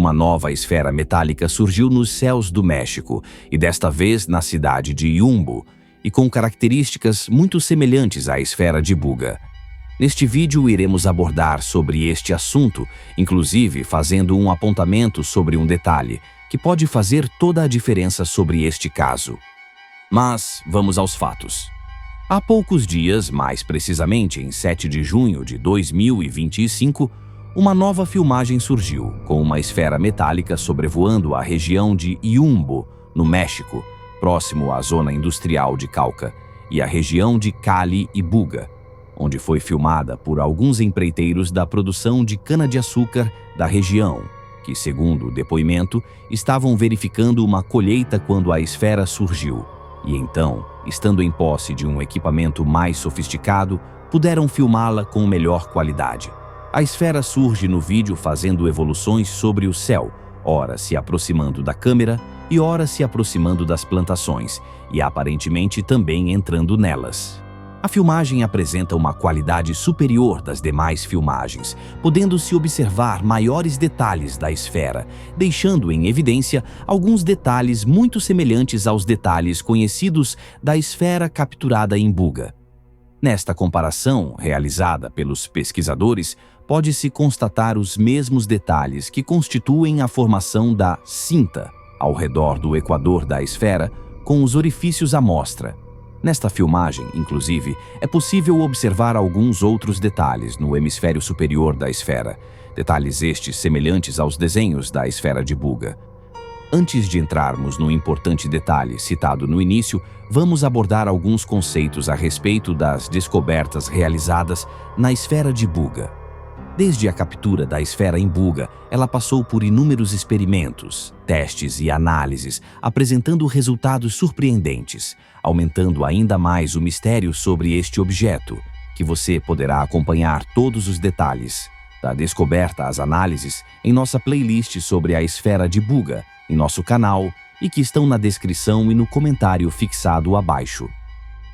Uma nova esfera metálica surgiu nos céus do México, e desta vez na cidade de Yumbo, e com características muito semelhantes à esfera de Buga. Neste vídeo iremos abordar sobre este assunto, inclusive fazendo um apontamento sobre um detalhe, que pode fazer toda a diferença sobre este caso. Mas vamos aos fatos. Há poucos dias, mais precisamente em 7 de junho de 2025, uma nova filmagem surgiu, com uma esfera metálica sobrevoando a região de Yumbo, no México, próximo à zona industrial de Cauca, e a região de Cali e Buga, onde foi filmada por alguns empreiteiros da produção de cana-de-açúcar da região, que, segundo o depoimento, estavam verificando uma colheita quando a esfera surgiu, e então, estando em posse de um equipamento mais sofisticado, puderam filmá-la com melhor qualidade. A esfera surge no vídeo fazendo evoluções sobre o céu, ora se aproximando da câmera e ora se aproximando das plantações, e aparentemente também entrando nelas. A filmagem apresenta uma qualidade superior das demais filmagens, podendo-se observar maiores detalhes da esfera, deixando em evidência alguns detalhes muito semelhantes aos detalhes conhecidos da esfera capturada em Buga. Nesta comparação, realizada pelos pesquisadores, pode-se constatar os mesmos detalhes que constituem a formação da cinta ao redor do equador da esfera, com os orifícios à mostra. Nesta filmagem, inclusive, é possível observar alguns outros detalhes no hemisfério superior da esfera, detalhes estes semelhantes aos desenhos da esfera de Buga. Antes de entrarmos no importante detalhe citado no início, vamos abordar alguns conceitos a respeito das descobertas realizadas na esfera de Buga. Desde a captura da esfera em Buga, ela passou por inúmeros experimentos, testes e análises, apresentando resultados surpreendentes, aumentando ainda mais o mistério sobre este objeto, que você poderá acompanhar todos os detalhes, da descoberta às análises, em nossa playlist sobre a esfera de Buga, em nosso canal, e que estão na descrição e no comentário fixado abaixo.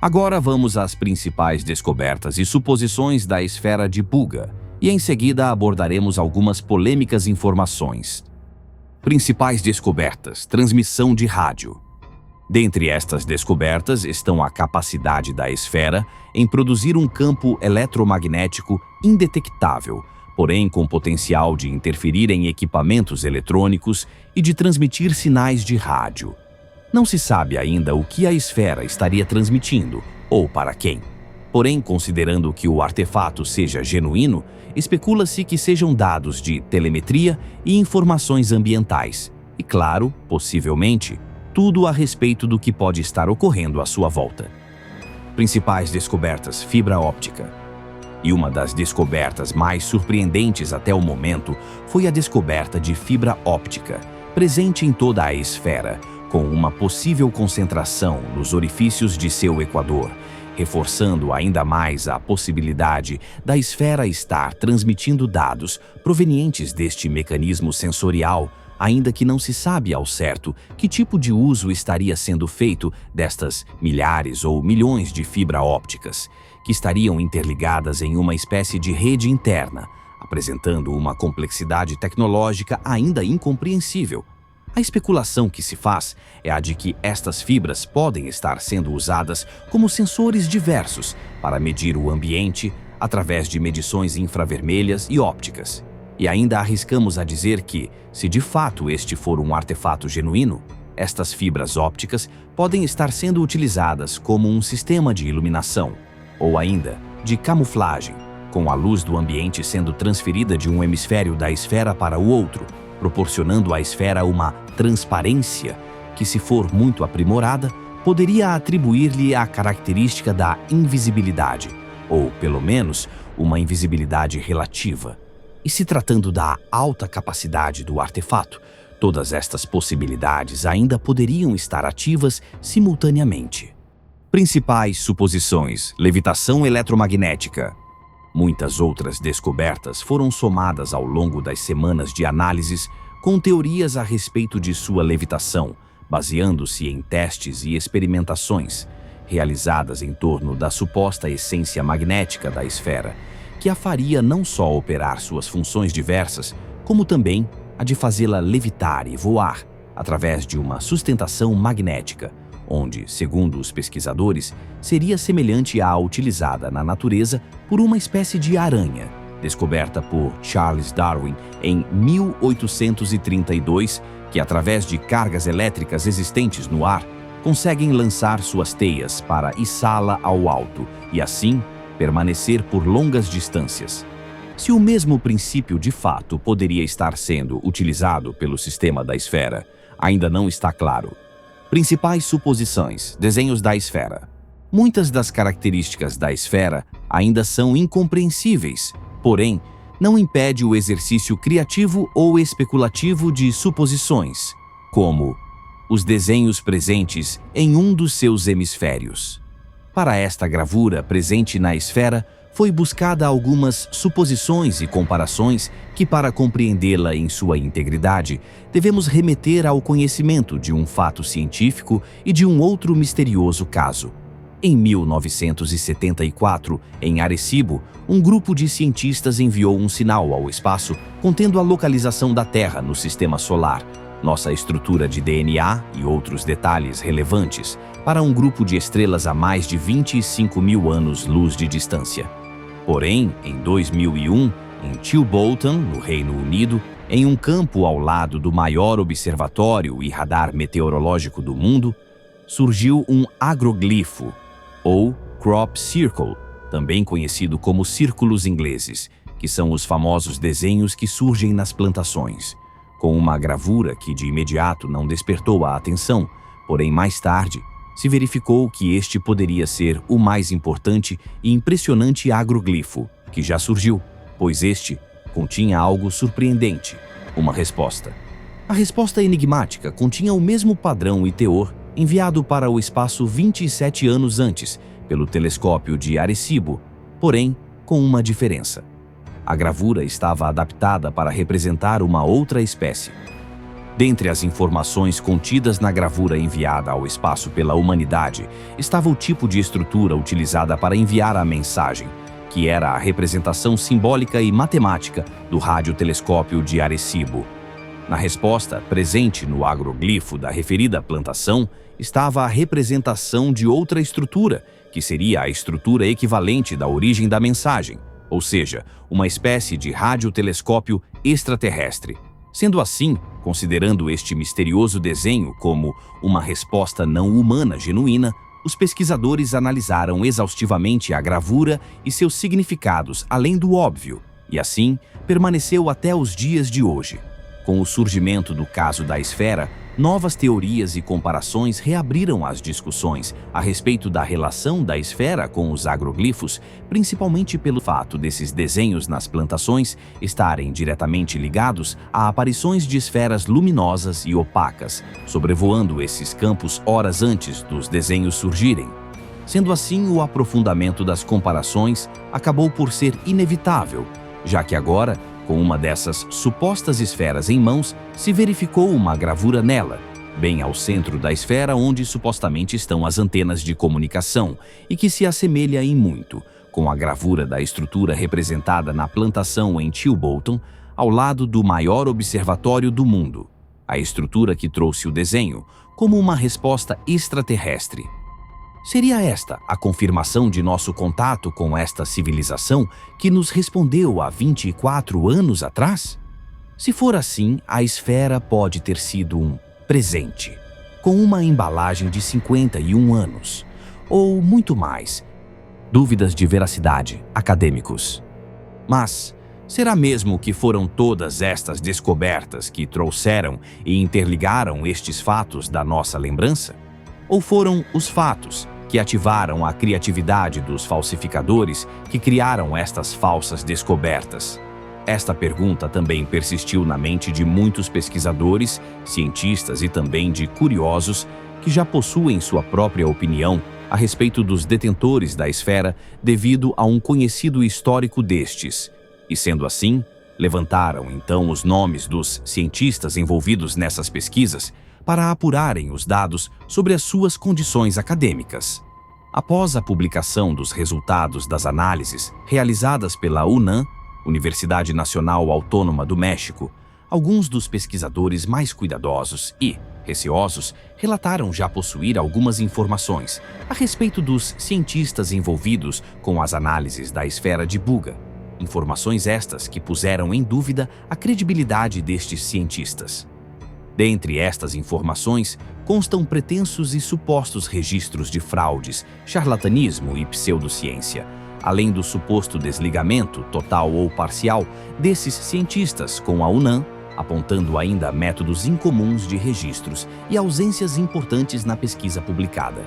Agora vamos às principais descobertas e suposições da esfera de Buga, e em seguida abordaremos algumas polêmicas informações. Principais descobertas: transmissão de rádio. Dentre estas descobertas estão a capacidade da esfera em produzir um campo eletromagnético indetectável, porém com potencial de interferir em equipamentos eletrônicos e de transmitir sinais de rádio. Não se sabe ainda o que a esfera estaria transmitindo ou para quem. Porém, considerando que o artefato seja genuíno, especula-se que sejam dados de telemetria e informações ambientais. E claro, possivelmente, tudo a respeito do que pode estar ocorrendo à sua volta. Principais descobertas: fibra óptica. E uma das descobertas mais surpreendentes até o momento foi a descoberta de fibra óptica, presente em toda a esfera, com uma possível concentração nos orifícios de seu equador, reforçando ainda mais a possibilidade da esfera estar transmitindo dados provenientes deste mecanismo sensorial, ainda que não se sabe ao certo que tipo de uso estaria sendo feito destas milhares ou milhões de fibra ópticas, que estariam interligadas em uma espécie de rede interna, apresentando uma complexidade tecnológica ainda incompreensível. A especulação que se faz é a de que estas fibras podem estar sendo usadas como sensores diversos para medir o ambiente através de medições infravermelhas e ópticas. E ainda arriscamos a dizer que, se de fato este for um artefato genuíno, estas fibras ópticas podem estar sendo utilizadas como um sistema de iluminação, ou ainda de camuflagem, com a luz do ambiente sendo transferida de um hemisfério da esfera para o outro, proporcionando à esfera uma transparência que, se for muito aprimorada, poderia atribuir-lhe a característica da invisibilidade, ou, pelo menos, uma invisibilidade relativa. E se tratando da alta capacidade do artefato, todas estas possibilidades ainda poderiam estar ativas simultaneamente. Principais suposições: levitação eletromagnética. Muitas outras descobertas foram somadas ao longo das semanas de análises, com teorias a respeito de sua levitação, baseando-se em testes e experimentações realizadas em torno da suposta essência magnética da esfera, que a faria não só operar suas funções diversas, como também a de fazê-la levitar e voar através de uma sustentação magnética, onde, segundo os pesquisadores, seria semelhante à utilizada na natureza por uma espécie de aranha, descoberta por Charles Darwin em 1832, que, através de cargas elétricas existentes no ar, conseguem lançar suas teias para içá-la ao alto e, assim, permanecer por longas distâncias. Se o mesmo princípio de fato poderia estar sendo utilizado pelo sistema da esfera, ainda não está claro. Principais suposições, desenhos da esfera. Muitas das características da esfera ainda são incompreensíveis, porém, não impede o exercício criativo ou especulativo de suposições, como os desenhos presentes em um dos seus hemisférios. Para esta gravura presente na esfera, foi buscada algumas suposições e comparações que, para compreendê-la em sua integridade, devemos remeter ao conhecimento de um fato científico e de um outro misterioso caso. Em 1974, em Arecibo, um grupo de cientistas enviou um sinal ao espaço contendo a localização da Terra no sistema solar, nossa estrutura de DNA e outros detalhes relevantes para um grupo de estrelas a mais de 25 mil anos-luz de distância. Porém, em 2001, em Chilbolton, no Reino Unido, em um campo ao lado do maior observatório e radar meteorológico do mundo, surgiu um agroglifo, ou crop circle, também conhecido como círculos ingleses, que são os famosos desenhos que surgem nas plantações, com uma gravura que de imediato não despertou a atenção, porém mais tarde se verificou que este poderia ser o mais importante e impressionante agroglifo que já surgiu, pois este continha algo surpreendente, uma resposta. A resposta enigmática continha o mesmo padrão e teor enviado para o espaço 27 anos antes pelo telescópio de Arecibo, porém com uma diferença. A gravura estava adaptada para representar uma outra espécie. Dentre as informações contidas na gravura enviada ao espaço pela humanidade, estava o tipo de estrutura utilizada para enviar a mensagem, que era a representação simbólica e matemática do radiotelescópio de Arecibo. Na resposta, presente no agroglifo da referida plantação, estava a representação de outra estrutura, que seria a estrutura equivalente da origem da mensagem, ou seja, uma espécie de radiotelescópio extraterrestre. Sendo assim, considerando este misterioso desenho como uma resposta não humana genuína, os pesquisadores analisaram exaustivamente a gravura e seus significados além do óbvio, e assim permaneceu até os dias de hoje. Com o surgimento do caso da esfera, novas teorias e comparações reabriram as discussões a respeito da relação da esfera com os agroglifos, principalmente pelo fato desses desenhos nas plantações estarem diretamente ligados a aparições de esferas luminosas e opacas, sobrevoando esses campos horas antes dos desenhos surgirem. Sendo assim, o aprofundamento das comparações acabou por ser inevitável, já que agora, com uma dessas supostas esferas em mãos, se verificou uma gravura nela, bem ao centro da esfera onde supostamente estão as antenas de comunicação, e que se assemelha em muito com a gravura da estrutura representada na plantação em Chilbolton, ao lado do maior observatório do mundo, a estrutura que trouxe o desenho como uma resposta extraterrestre. Seria esta a confirmação de nosso contato com esta civilização que nos respondeu há 24 anos atrás? Se for assim, a esfera pode ter sido um presente, com uma embalagem de 51 anos, ou muito mais. Dúvidas de veracidade, acadêmicos. Mas será mesmo que foram todas estas descobertas que trouxeram e interligaram estes fatos da nossa lembrança? Ou foram os fatos que ativaram a criatividade dos falsificadores que criaram estas falsas descobertas? Esta pergunta também persistiu na mente de muitos pesquisadores, cientistas e também de curiosos que já possuem sua própria opinião a respeito dos detentores da esfera devido a um conhecido histórico destes. E sendo assim, levantaram então os nomes dos cientistas envolvidos nessas pesquisas para apurarem os dados sobre as suas condições acadêmicas. Após a publicação dos resultados das análises realizadas pela UNAM, Universidade Nacional Autônoma do México, Alguns dos pesquisadores mais cuidadosos e receosos relataram já possuir algumas informações a respeito dos cientistas envolvidos com as análises da esfera de Buga. Informações estas que puseram em dúvida a credibilidade destes cientistas. Dentre estas informações, constam pretensos e supostos registros de fraudes, charlatanismo e pseudociência, além do suposto desligamento, total ou parcial, desses cientistas com a UNAM, apontando ainda métodos incomuns de registros e ausências importantes na pesquisa publicada,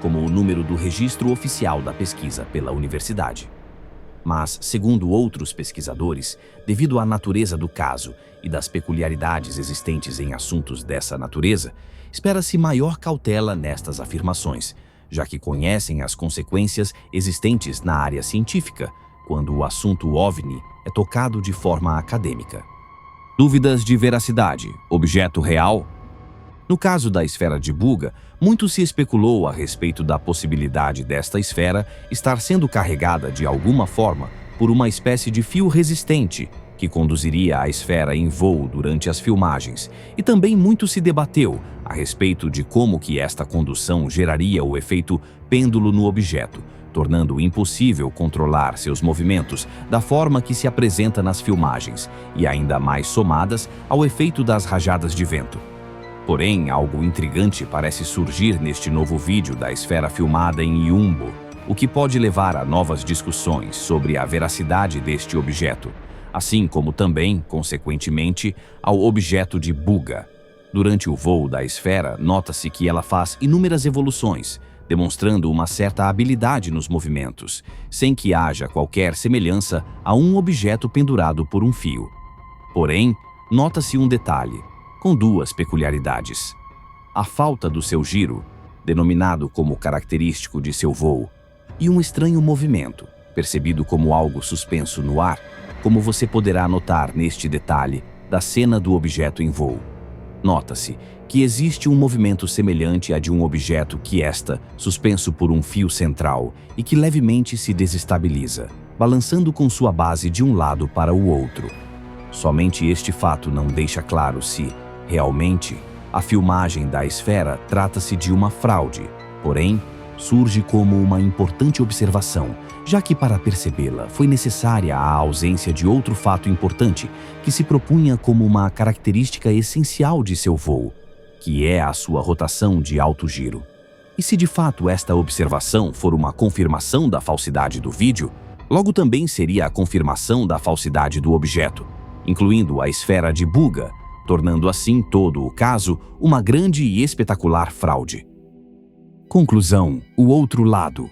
como o número do registro oficial da pesquisa pela universidade. Mas, segundo outros pesquisadores, devido à natureza do caso e das peculiaridades existentes em assuntos dessa natureza, espera-se maior cautela nestas afirmações, já que conhecem as consequências existentes na área científica, quando o assunto OVNI é tocado de forma acadêmica. Dúvidas de veracidade, objeto real? No caso da esfera de Buga, muito se especulou a respeito da possibilidade desta esfera estar sendo carregada de alguma forma por uma espécie de fio resistente que conduziria a esfera em voo durante as filmagens, e também muito se debateu a respeito de como que esta condução geraria o efeito pêndulo no objeto, tornando impossível controlar seus movimentos da forma que se apresenta nas filmagens, e ainda mais somadas ao efeito das rajadas de vento. Porém, algo intrigante parece surgir neste novo vídeo da esfera filmada em Yumbo, o que pode levar a novas discussões sobre a veracidade deste objeto, assim como também, consequentemente, ao objeto de Buga. Durante o voo da esfera, nota-se que ela faz inúmeras evoluções, demonstrando uma certa habilidade nos movimentos, sem que haja qualquer semelhança a um objeto pendurado por um fio. Porém, nota-se um detalhe, com duas peculiaridades. A falta do seu giro, denominado como característico de seu voo, e um estranho movimento, percebido como algo suspenso no ar, como você poderá notar neste detalhe da cena do objeto em voo. Nota-se que existe um movimento semelhante a de um objeto que está suspenso por um fio central e que levemente se desestabiliza, balançando com sua base de um lado para o outro. Somente este fato não deixa claro se, realmente, a filmagem da esfera trata-se de uma fraude, porém, surge como uma importante observação, já que para percebê-la foi necessária a ausência de outro fato importante que se propunha como uma característica essencial de seu voo, que é a sua rotação de alto giro. E se de fato esta observação for uma confirmação da falsidade do vídeo, logo também seria a confirmação da falsidade do objeto, incluindo a esfera de Buga, tornando assim todo o caso uma grande e espetacular fraude. Conclusão: o outro lado.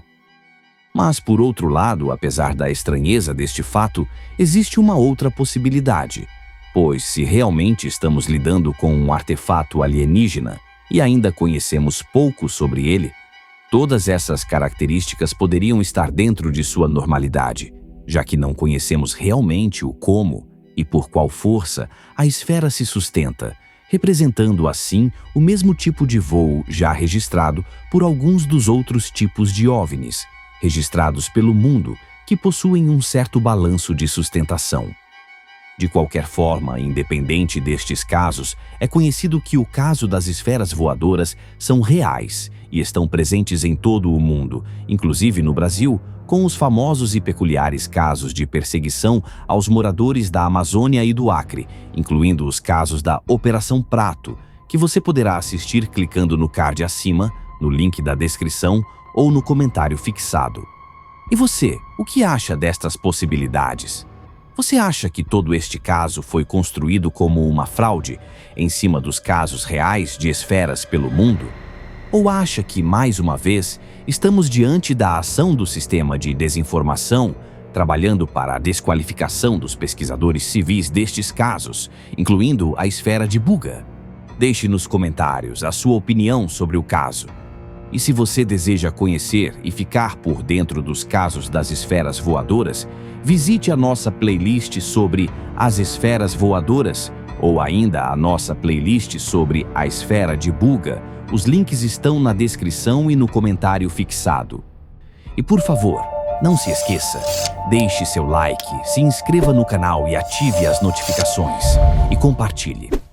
Mas, por outro lado, apesar da estranheza deste fato, existe uma outra possibilidade, pois se realmente estamos lidando com um artefato alienígena e ainda conhecemos pouco sobre ele, todas essas características poderiam estar dentro de sua normalidade, já que não conhecemos realmente o como e por qual força a esfera se sustenta, representando assim o mesmo tipo de voo já registrado por alguns dos outros tipos de OVNIs, registrados pelo mundo, que possuem um certo balanço de sustentação. De qualquer forma, independente destes casos, é conhecido que o caso das esferas voadoras são reais e estão presentes em todo o mundo, inclusive no Brasil, com os famosos e peculiares casos de perseguição aos moradores da Amazônia e do Acre, incluindo os casos da Operação Prato, que você poderá assistir clicando no card acima, no link da descrição ou no comentário fixado. E você, o que acha destas possibilidades? Você acha que todo este caso foi construído como uma fraude em cima dos casos reais de esferas pelo mundo? Ou acha que, mais uma vez, estamos diante da ação do sistema de desinformação, trabalhando para a desqualificação dos pesquisadores civis destes casos, incluindo a esfera de Buga? Deixe nos comentários a sua opinião sobre o caso. E se você deseja conhecer e ficar por dentro dos casos das esferas voadoras, visite a nossa playlist sobre as esferas voadoras ou ainda a nossa playlist sobre a esfera de Buga. Os links estão na descrição e no comentário fixado. E por favor, Não se esqueça, deixe seu like, se inscreva no canal e ative as notificações. E compartilhe.